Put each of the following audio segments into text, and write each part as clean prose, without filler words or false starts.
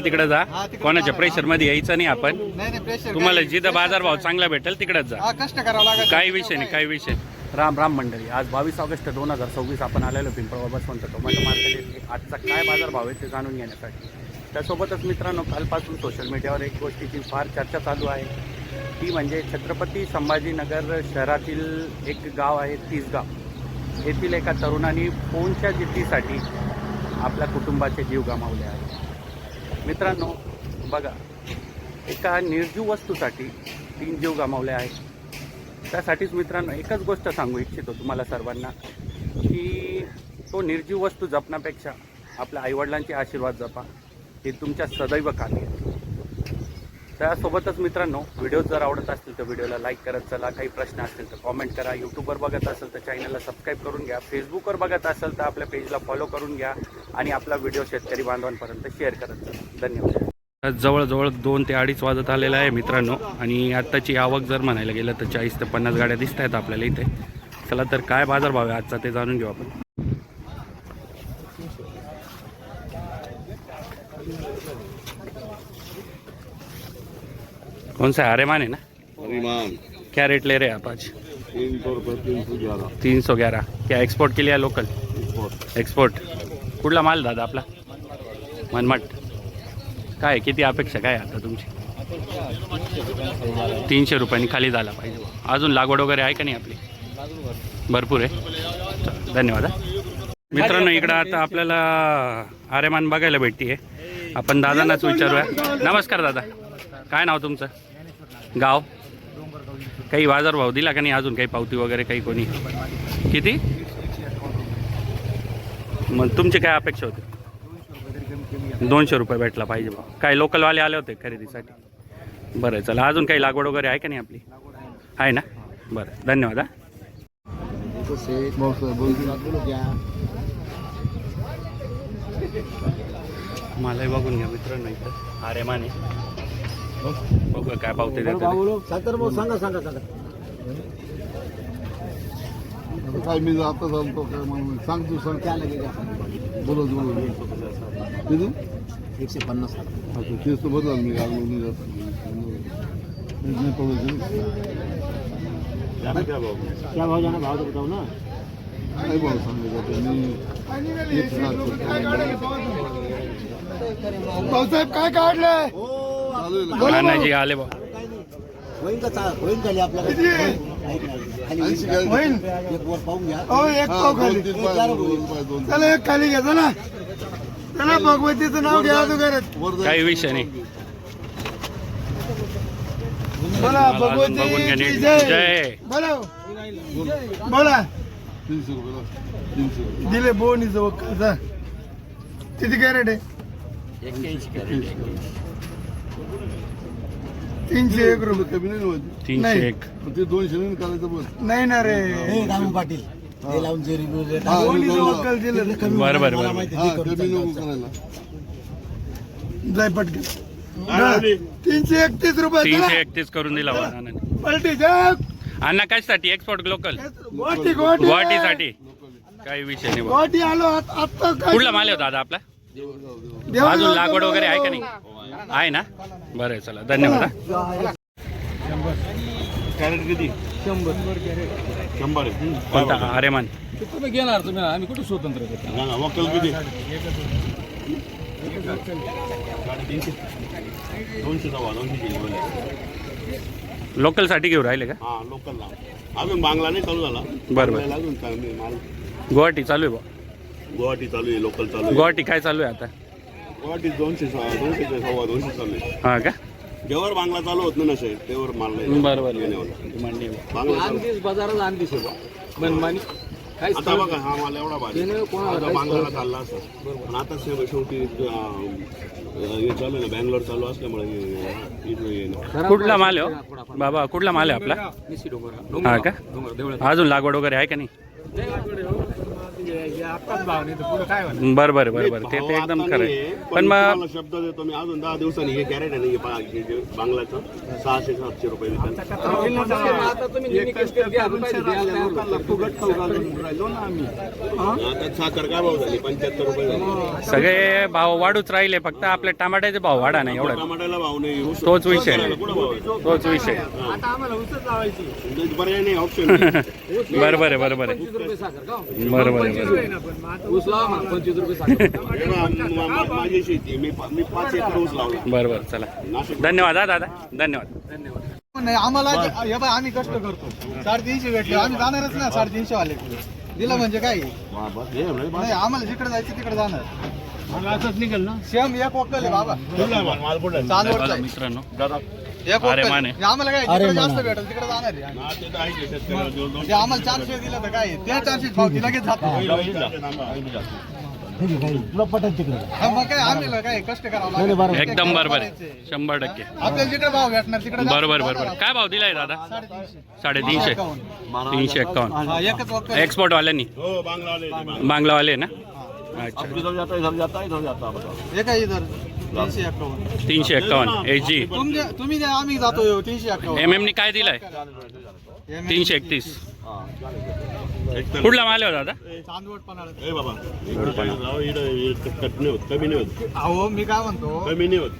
तिकडे जा, कोणाच्या प्रेशर मध्ये यायचं नाही आपण. तुम्हाला जिथं बाजारभाव चांगला भेटेल तिकडेच जा, कष्ट करावं लागेल. काही विषय नाही, काही विषय. राम राम मंडळी, आज 22 ऑगस्ट 2026 आपण आलेलो पिंपळगाव बसवंत टोमॅटो मार्केट. आजचा काय बाजारभाव आहे ते जाणून घेण्यासाठी. त्यासोबतच मित्रांनो, कालपासून सोशल मीडियावर एक गोष्टीची फार चर्चा चालू आहे, ती म्हणजे छत्रपती संभाजीनगर शहरातील एक गाव आहे तिसगाव. येथील एका तरुणाने फोनच्या जिद्दीसाठी आपल्या कुटुंबाचे जीव गमावले आहेत. मित्रांनो बघा, एका निर्जीव वस्तूसाठी 3 जीव गमावले आहेत. त्यासाठीच मित्रांनो एकच गोष्ट सांगू इच्छितो तुम्हाला सर्वांना, की तो निर्जीव वस्तू जपण्यापेक्षा आपल्या आईवडिलांचे आशीर्वाद जपा, हे तुमच्या सदैव कामी आहे. त्यासोबतच मित्रांनो, व्हिडिओ जर आवडत असतील तर व्हिडिओला लाईक करत चला. काही प्रश्न असतील तर कॉमेंट करा. यूट्यूबवर बघत असेल तर चॅनलला सबस्क्राईब करून घ्या. फेसबुकवर बघत असेल तर आपल्या पेजला फॉलो करून घ्या आणि आपला व्हिडिओ शेतकरी बांधवांपर्यंत शेअर करत चला. धन्यवाद. जवळजवळ 2 ते 2:30 वाजत आलेला आहे मित्रांनो, आणि आत्ताची आवक जर म्हणायला गेलं तर 40 ते 50 गाड्या दिसत आहेत आपल्याला इथे. चला तर काय बाजारभाव आहे आजचा ते जाणून घेऊ आपण. कौन सा आर्यमान है ना? परिमाण क्या रेट ले रहे हैं आप आज? 300 रुपये 311 311. क्या एक्सपोर्ट के लिए लोकल? एक्सपोर्ट. कुठला माल दादा आपला? मनमाड. काय किती अपेक्षा काय आता तुमची? 300 रुपयांनी खाली झाला पाहिजे. अजून लागवड वगैरे आहे का नाही आपली? भरपूर आहे. धन्यवाद. मित्रांनो, इकडं आता आपल्याला आर्यमान बघायला भेटते. आपण दादांनाच विचारूया. नमस्कार दादा, काय नाव तुमचं? गाव? काही बाजारभाव दिला का नाही अजून? काही पावती वगैरे काही कोणी? किती? मग तुमची काय अपेक्षा होती? 200 रुपये भेटला पाहिजे भाऊ. काय लोकलवाले आले होते खरेदीसाठी? बरं चला. अजून काही लागवड वगैरे आहे का नाही आपली? आहे ना? बरं, धन्यवाद. मलाही बघून घ्या मित्रांनो, इथं आर्यमान आहे. बघू काय पावते देतात. सांगा सांगा सांगा. काय मी आता चालतो काय म्हणून सांग तू सांग. क्या लगेगा? बोलो बोलो किती? 150. अच्छा तेच तर बदल मी लागलो नाही जात. क्या भाव जाना? भाव तो बताओ ना. काय भाव सांगले जाते मी? भाऊसाहेब काय काढलंय? नानाजी आले बा. होईन का? होईन खाली आपल्याकडे होईन. एक वर पाहून घ्या. हो, एक पाव खाली. चला एक खाली घ्या. चला चला, भगवतीचं नाव घ्या अगोदरच. काही विषय नाही. बोला बघून घ्या भगवती नीट. जय. जय. बोला बोला. 300 रुपये 300 दिले बोनी जवळ. किती कॅरेट आहे? 301 रुपये. कमी नाही होत. 301. ते 200 नाही करायचं बस. नाही ना रे. रामू पाटील हे लावून जे रिव्ह्यू रेट बोनी जवळ दिलं. बरं बरं बरं. हा कमी नको करायला. जाय पटकन. 331 रुपये. 331 करून दिला बा नानाने. पलटी जग. अण्णा कशासाठी? Export local? गोटी गोटी गुवाहाटीसाठी. काही विषय नाही बा. गोटी आलो आता. कुठला माल आहे दादा आपला? अजून लागवड वगैरे आहे का नाही? आहे ना? बरं चला, धन्यवाद. कॅरेट किती? 100 कोणता? आर्यमान. तुम्ही घेणार तुम्ही, आम्ही कुठे स्वतंत्र करतो? वकल किती? 200 लोकल साठी घेऊ राहिले का? हा लोकलला अजून बांगला नाही चालू झाला. बरं बरं. अजून चांगली माल. गुवाहाटी चालू आहे बा. गुवाहाटी चालू आहे, लोकल चालू आहे. गुवाहाटी काय चालू आहे आता? गुवाहाटी 200 200 ते 200 चालू आहे. हा का? जेव्हा बांगला चालू होत नाही ना साहेब, तेव्हा माल नाही. बरं बरं. मान्य आहे. बांगला चालू. आणखीच बाजारात आणखीच मनमानी काहीच आता बघा हा माल एवढा भारी. त्याने कोणाला आता बांगलाला चालला असं, पण आता शेवटी हे चालू आहे ना, बँगलोर चालू असल्यामुळे कुठला माल आहे हो? बाबा कुठला माल आहे आपला? निशी डोंगर हा का? डोंगर देवळात अजून लागवड वगैरे आहे का नाही? बरं बरं बरं बरं ते एकदम खरं आहे. पण मग तुम्हाला शब्द देतो मी, अजून 10 दिवसांनी हे कॅरेट आहे ना, हे जे बांगलाचं 600-700 रुपये विकत. आता तुम्ही नेहमी कष्ट घ्या, रुपये द्याल आता साखर काय भाव झाली? 75 रुपये झाली. सगळे भाव वाढूच राहिले, फक्त आपल्या टमाट्याचे भाव वाढा नाही एवढा. टमाट्याला भाव नाही, ऊस- तोच विषय. ऊस करायला कुठं भाव आहे? तोच विषय. पर्याय नाही, ऑप्शन बरोबर आहे बरोबर आहे 25 रुपये साखर का? बरोबर आहे बरोबर. ऊस लावा म्हणा, 25 रुपये साखर. माझी शेती, मी 5 एकर ऊस लावला. बरोबर चला धन्यवाद हा दादा धन्यवाद. नाही आम्हाला हे बघ, आम्ही कष्ट करतो 350 भेटले आम्ही जाणारच ना 350 वाले दिलं म्हणजे काय नाही आम्हाला जिकडे जायचं तिकडे जाणार असंच निघेल ना. सेम एक वक्कल आहे बाबा चांदवडचा आहे. मित्रांनो एक वक्कल अरे आहे. माने. म्हणजे आम्हाला काय अरे जिकडे जास्त माने. भेटेल तिकडे जाणार आहे आम्ही. ते तर आहे शेतकरी. जे आम्हाला 400 दिलं तर काय त्या 400 भाव ती लगेच जात तुला पटत तिकडे मग काय आम्ही काय कष्ट करावं नाही, लागेल. बरोबर. एकदम बरोबर आहे 100%. आपल्याला जिकडे भाव भेटणार तिकडे जास्त बरोबर बरोबर. जाणार. काय भाव दिलाय दादा? 350. 350 351. हा, एकच वक्कल. एक्सपोर्ट वाल्यांनी हो, बांगलावाले ते बांगला. बांगलावाले ना. अच्छा एक आहे इधर 351. 351 एच.जी. तुम्ही जे आम्ही जातो 351. MM नी काय दिलाय? 331. एक तर- कुठला माल आहे हो दादा? चांदवड पन्हाळा. ए बाबा, राव, इकडं कट नाही होत, कमी नाही होत, अहो मी काय म्हणतो कमी नाही होत.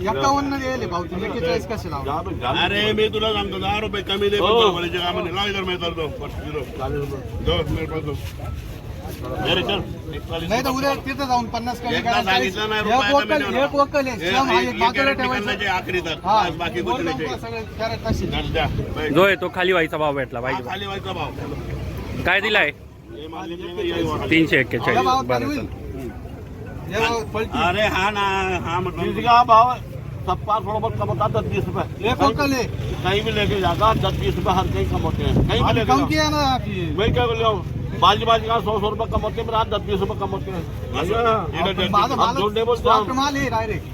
51 गेले भाऊ 41 कसे लावले? अरे मी तुला सांगतो 10 रुपये कमी दे, पण कामाने लाव इधर, मैं करतो 2 मेरे पास दो. अरे चल, 41. नाही तर उद्या तिथं जाऊन 50 कमी एकदा करायचं. सांगितलं नाही, एक रुपया कमी वक्कल नाही एक वक्कल आहे. श्याम हा एक बाजूला गॅरंटी ठेवायचं. करण्याची आखरी तर हा, बस, बाकी कुछ बोल नाही नको, चाहिए. सगळे कॅरेट तशी. चल, द्या. बैठ. जो आहे तो खाली व्हायचा भाव भेटला हा, पाहिजे. खाली व्हायचा भाव. काय दिलाय? हे माल घेतले का? ये वाला. 341. या भावात बरं खाली होईल. चला. या भावात पलटी. अरे हा ना, हा मतलब भाव सबका थोड़ा बहुत कम होता है 10-20 रुपए एक वक्कल आहे. कहीं भी लेके जाता 10-20 रुपए हर कहीं कम होते हैं कहीं भी आम्ही लेके कम जाओ। किया ना आपकी. मैं क्या बोल रहा हूँ बाजी का 100 रुपए कम होते हैं मेरा 10-20 रुपए कम होते हैं माझं हम झूठ नाही बोलतो. माल माल आहे डायरेक्ट.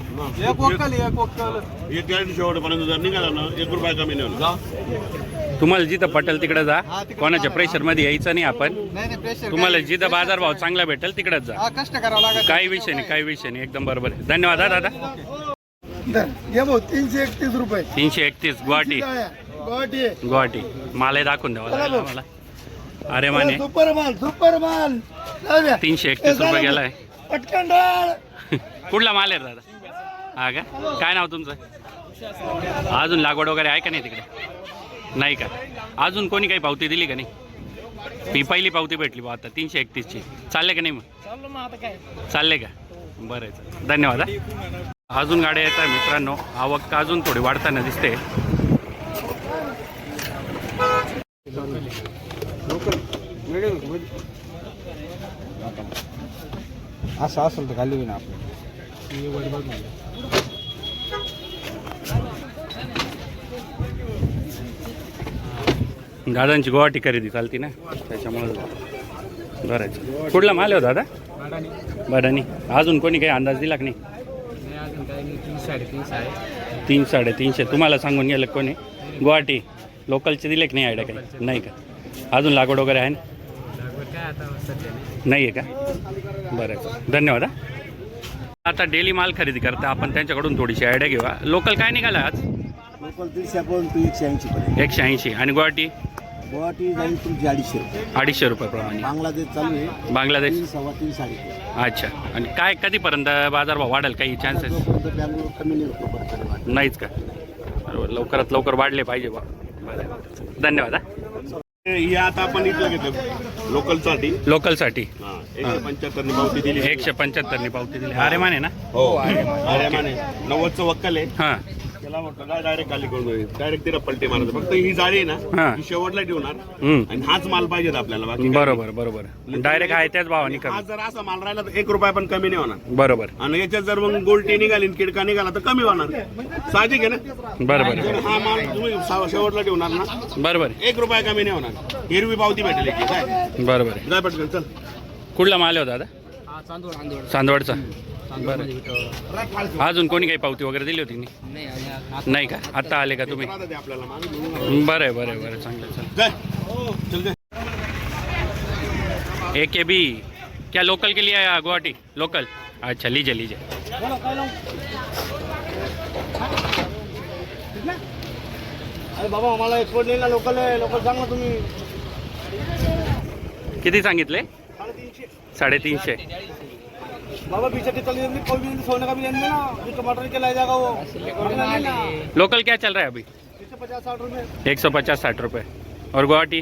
एक वक्कल आहे, एक वक्कल. हे गॅरंटी शेवटपर्यंत जर निघाला ना 1 रुपया कमी नाही होणार. तुम्हाला जिथं पटेल तिकडे जा. हा, तिकडे कोणाच्या जा. प्रेशर मध्ये यायचं नाही आपण. नाही नाही प्रेशर तुम्हाला जिथं बाजार भाव चांगला भेटेल तिकडेच जा. हा कष्ट करावं लागेल. काही विषय नाही काही विषय नाही एकदम बरोबर आहे. धन्यवाद हा दादा. हे भाऊ 331 रुपये 331 गुवाहाटी गुवाहाटी आहे. गुवाहाटी मालही दाखवून द्यावा लागेल आम्हाला. अरे माने सुपर माल सुपर माल. जाऊ द्या. 331 रुपये गेलाय. पटकन डाळ. कुठला माल आहे दादा? हा का? काय नाव तुमचं? अजून लागवड वगैरे आहे का नाही तिकडे? नाही का? अजून कोणी काही पावती दिली का नाही? ती पहिली पावती भेटली बा आता 331ची. चालले का नाही मग? चालले का? बरं आहे चला. धन्यवाद हा. अजून गाड्या येत आहे मित्रांनो. आवक अजून थोडी वाढताना दिसते. असं असेल तर खाली होईन आपलं. दादांची गुवाहाटी खरेदी चालती ना त्याच्यामुळे बरं. कुठला माल आहे हो दादा? बडानी. अजून कोणी काही अंदाज दिला की नाही? 300-350. तुम्हाला सांगून गेलं कोणी? गुवाहाटी लोकलचे दिले की नाही आयडिया काही? नाही का? अजून लागवड वगैरे आहे ना? नाही आहे का? बरं धन्यवाद हा. आता डेली माल खरेदी करता आपण त्यांच्याकडून थोडीशी आयडिया घेऊया. लोकल काय निघाला आज? लोकल 150 to 180 पर्यंत. 180. आणि गुवाहाटी गुवाहाटी जाईल तुमची 250 रुपये. 250 रुपयाप्रमाणे. बांगलादेश चालू आहे बांगलादेश 3, 3.5. अच्छा. आणि काय कधीपर्यंत बाजारभाव वाढेल? काही चान्सेस बँगलोर कमी नाही होतो परत. नाहीच का? बरोबर लवकरात लवकर वाढले पाहिजे बा. बरं धन्यवाद हा. हे आता आपण इथलं घेतो लोकलसाठी. लोकलसाठी हा, 175 नि पावती दिली. 175 पावती दिली. अरे माने ना? हो, अरे माने 90चं वक्कल आहे. हां त्याला म्हटलं काय डायरेक्ट खाली करून डायरेक्ट तिला पलटी मारायचं. फक्त ही जाळी आहे हा. ना ही शेवटला ठेवणार आणि हाच माल पाहिजे आपल्याला. बाकी बरोबर बरोबर. डायरेक्ट आहे त्याच भावाने हा कमी. जर असा माल राहिला तर 1 रुपया पण कमी नाही होणार. बरोबर आणि याच्यात जर मग गोलटी निघाली किडका निघाला तर कमी होणार. साहजिक आहे ना. बरोबर जर हा माल तुम्ही शेवटला ठेवणार ना बरोबर 1 रुपया कमी नाही होणार. हिरवी पावती भेटेल याची. काय बरोबर. जाय पटकन चल. कुठला माल आहे हो दादा? चांदवडचा. बरं. अजून कोणी काही पावती वगैरे दिली होती नाही का? आता आले का तुम्ही? राहतं ते आपल्याला माल. बरं आहे बरं आहे बरं चांगलं चालेल. जाय चल जाय. AKB क्या लोकल के लिए है गुवाहाटी लोकल? अच्छा लीजिए लीजिए। अरे बाबा आम्हाला एक्सपोर्ट नाही ना, लोकल आहे. लोकल सांग ना तुम्ही. किती सांगितले? 350. 350। बाबा पीछे के चलिए, कोई भी सोने का भी लेंगे ना, जो टमाटर के लाई जाएगा वो मंगला नहीं ना. लोकल क्या चल रहा है अभी? 150-60 रुपये. 150-60 रुपये। और गुवाहाटी?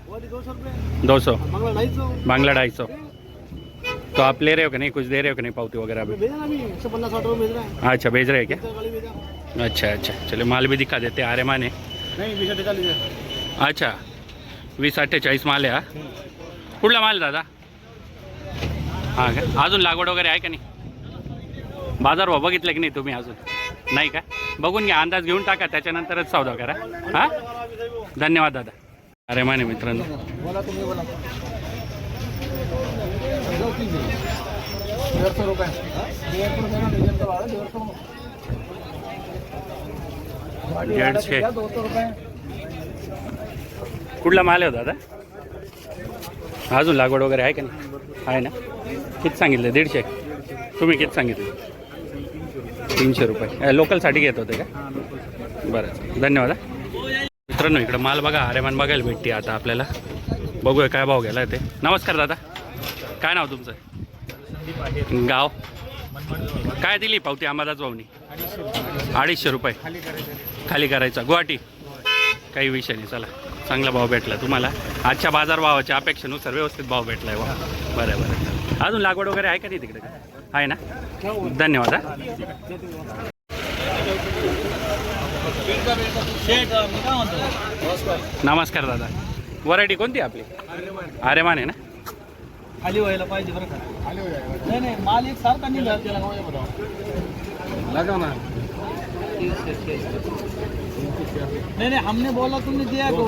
वो 200 रुपये. 200। मंगला 250. बांग्ला 250। तो आप ले रहे हो कि नहीं, कुछ दे रहे हो कि नहीं पावती वगैरह अभी? भेजा ना अभी 150-60 रुपये भेज रहा है. अच्छा भेज रहे हैं क्या? गाड़ी भेजा. अच्छा अच्छा चलो माल भी दिखा देते आर्यमान आहे। नहीं 20 लीजिए. अच्छा 20-48 माल आहे हा? कुठला माल दादा? हां का अजून लागवड वगैरे आहे का नाही? बाजारभाव बघितले की नाही तुम्ही अजून? नाही का? बघून घ्या, अंदाज घेऊन टाका, त्याच्यानंतरच सौदा करा. हां धन्यवाद दादा. आर्यमान आहे मित्रांनो. बोला तुम्ही बोला. 150 रुपये. 150. 200 रुपये. कुठला माल आहे हो दादा? अजून लागवड वगैरे आहे का नाही? आहे ना? किती सांगितले? 150. तुम्ही किती सांगितले? 300 रुपये. लोकलसाठी घेत होते का? बरं धन्यवाद. मित्रांनो इकडं माल बघा, आर्यमान बघायला भेटते आता आपल्याला. बघूया काय भाव गेला ते. नमस्कार दादा, काय नाव तुमचं? गाव? काय दिली पावती अंबादास भाऊनी? 250 रुपये खाली करायचा. गुवाहाटी? काही विषय नाही, चला चांगला भाव भेटला तुम्हाला. आजच्या बाजारभावाच्या अपेक्षेनुसार व्यवस्थित भाव भेटला आहे. वा बरं बरं. अजून लागवड वगैरे आहे का नाही तिकडे? आहे ना? धन्यवाद. नमस्कार दादा, व्हरायटी कोणती आपली? आर्यमान आहे ना? खाली व्हायला पाहिजे बरं का? नाही नाही माल एक सारखा निघाला त्याला लगा ना. नहीं नहीं हमने बोला तुमने दिया को.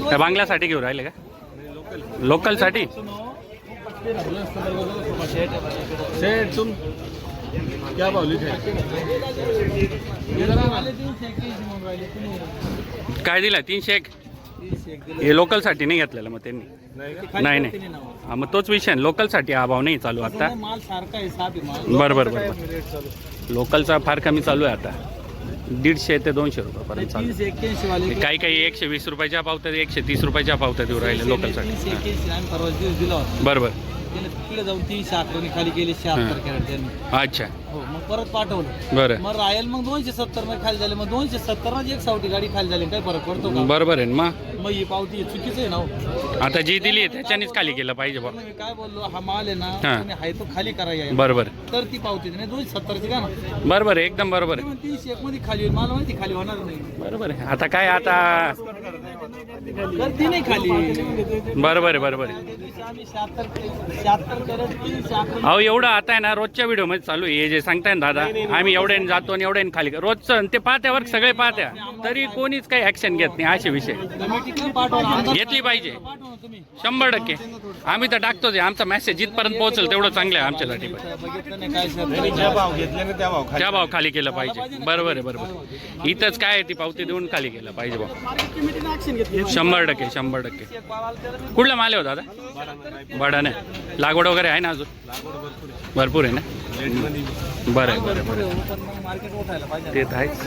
त्या बांगल्यासाठी घेऊन राहिले का? लोकलसाठी? सेठ तुम क्या भाव लिखे? काय दिला? 301. हे लोकलसाठी नाही घेतलेलं मग त्यांनी? नाही नाही हा, मग तोच विषय आहे. लोकलसाठी हा भाव नाही चालू आता. माल सारखा आहे साधी माल. बरं बरं बरं. लोकलचा फार कमी चालू आहे आता. 150 ते 200 रुपयापर्यंत चालू. 381 वाले काही काही 120 रुपयाच्या पावत्या, 130 रुपयाच्या पावत्या देऊ राहिले लोकलसाठी. 381 आम्ही परवा दिवस दिला होता. बरं बरं. गेले तिकडे जाऊन 311 खाली गेले 76 कॅरेट त्यांनी. अच्छा हो मग परत पाठवलं. बरं मग रायल मग 270 मध्ये खाली झाले. मग 270 मध्ये एक सावटी गाडी खाली झाली. काय फरक पडतो का? बरोबर आहे ना मग. मग ही पावती चुकीचं आहे ना हो. आता जी दिली आहे त्याच्यानेच खाली केलं पाहिजे बा. मी काय बोललो, हा माल आहे ना हां. तुम्ही हाय तो खाली करायला बरोबर तर ती पावती नाही 270 ची का ना. बरोबर आहे, एकदम बरोबर आहे. 301 मध्ये खाली होईल. मला माहिती खाली होणार नाही. बरोबर आहे. आता काय आता तर ती नाही खाली. बरोबर आहे बरोबर आहे. त्या दिवशी आम्ही 76 कॅरेट 311. अहो एवढं आता आहे ना रोजच्या व्हिडिओमध्ये चालू आहे हे जे सांगताय ना दादा, आम्ही एवढ्याने जातो आणि एवढ्याने खाली रोजचं आणि ते पाहत्यावर सगळे पाहत्या, तरी कोणीच काही ऍक्शन घेत नाही. असे विषय कमिटी काय पाठवा आमदार घेतली पाहिजे पाठवा तुम्ही. 100%. आम्ही तर टाकतोच आहे. आमचा मेसेज जिथपर्यंत पोहोचेल तेवढं चांगलं आहे आमच्यासाठी पण. बघितलं नाही काय सर. भाव घेतले ना त्या भाव त्या भाव खाली केलं पाहिजे. बरोबर आहे बरोबर. इथंच काय आहे ती पावती देऊन खाली केलं पाहिजे भाऊ. मार्केट कमिटीने ऍक्शन घेतली. 100%. 100%. कुठला माल आहे हो दादा? बडा नाही. लागवड वगैरे आहे ना अजून? भरपूर आहे ना? बरं आहे बरं बरं. मार्केट उठायला पाहिजे. ते तर आहेच.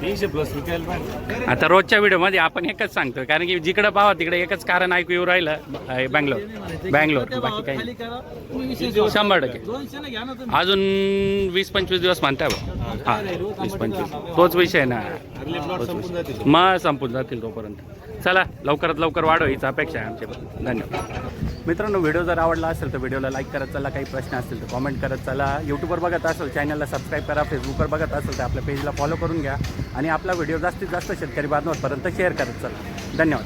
300+ विकायला पाहिजे. आता रोजच्या व्हिडिओमध्ये आपण एकच सांगतो, कारण की जिकडं पाहा तिकडे एकच कारण ऐकू येऊ राहिलं. बँगलोर बाकी काही खाली नाही. करा तुम्ही विशेष 100%. 200 ने घ्या ना तुम्ही. अजून 20-25 दिवस म्हणताय बा. हां 20-25 तोच विषय आहे ना. मग संपून जातील तोपर्यंत. चला लवकरात लवकर वाढव हीच अपेक्षा आहे आमच्याकडून. धन्यवाद मित्रांनो. व्हिडिओ जर आवडला असेल तर व्हिडिओला लाईक करत चला. काही प्रश्न असतील तर कॉमेंट करत चला. यूट्यूबवर बघत असेल चॅनलला सबस्क्राईब करा. फेसबुकवर बघत असेल तर आपल्या पेजला फॉलो करून घ्या आणि आपला व्हिडिओ जास्तीत जास्त शेतकरी बांधवांपर्यंत शेअर करत चला. धन्यवाद.